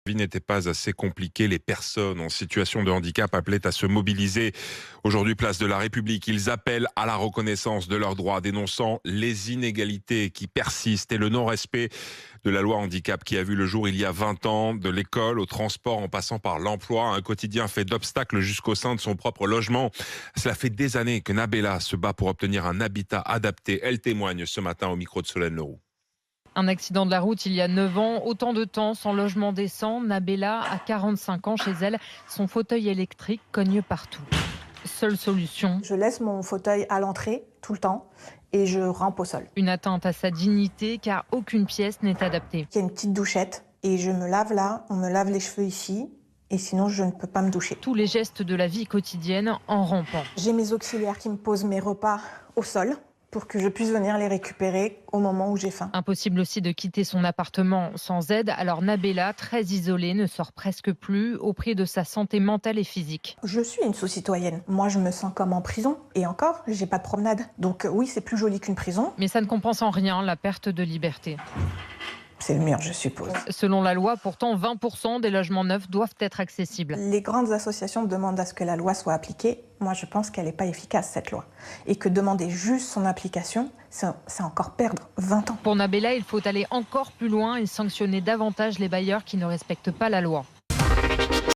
La vie n'était pas assez compliquée. Les personnes en situation de handicap appelaient à se mobiliser. Aujourd'hui, place de la République, ils appellent à la reconnaissance de leurs droits, dénonçant les inégalités qui persistent et le non-respect de la loi handicap qui a vu le jour il y a 20 ans, de l'école au transport en passant par l'emploi, un quotidien fait d'obstacles jusqu'au sein de son propre logement. Cela fait des années que Nabella se bat pour obtenir un habitat adapté. Elle témoigne ce matin au micro de Solène Leroux. Un accident de la route il y a 9 ans, autant de temps sans logement décent. Nabella a 45 ans chez elle. Son fauteuil électrique cogne partout. Seule solution. Je laisse mon fauteuil à l'entrée tout le temps et je rampe au sol. Une atteinte à sa dignité car aucune pièce n'est adaptée. Il y a une petite douchette et je me lave là, on me lave les cheveux ici et sinon je ne peux pas me doucher. Tous les gestes de la vie quotidienne en rampant. J'ai mes auxiliaires qui me posent mes repas au sol pour que je puisse venir les récupérer au moment où j'ai faim. Impossible aussi de quitter son appartement sans aide. Alors Nabella, très isolée, ne sort presque plus au prix de sa santé mentale et physique. Je suis une sous-citoyenne. Moi, je me sens comme en prison. Et encore, j'ai pas de promenade. Donc oui, c'est plus joli qu'une prison. Mais ça ne compense en rien la perte de liberté. C'est le mur, je suppose. Selon la loi, pourtant, 20% des logements neufs doivent être accessibles. Les grandes associations demandent à ce que la loi soit appliquée. Moi, je pense qu'elle n'est pas efficace, cette loi. Et que demander juste son application, c'est encore perdre 20 ans. Pour Nabella, il faut aller encore plus loin et sanctionner davantage les bailleurs qui ne respectent pas la loi.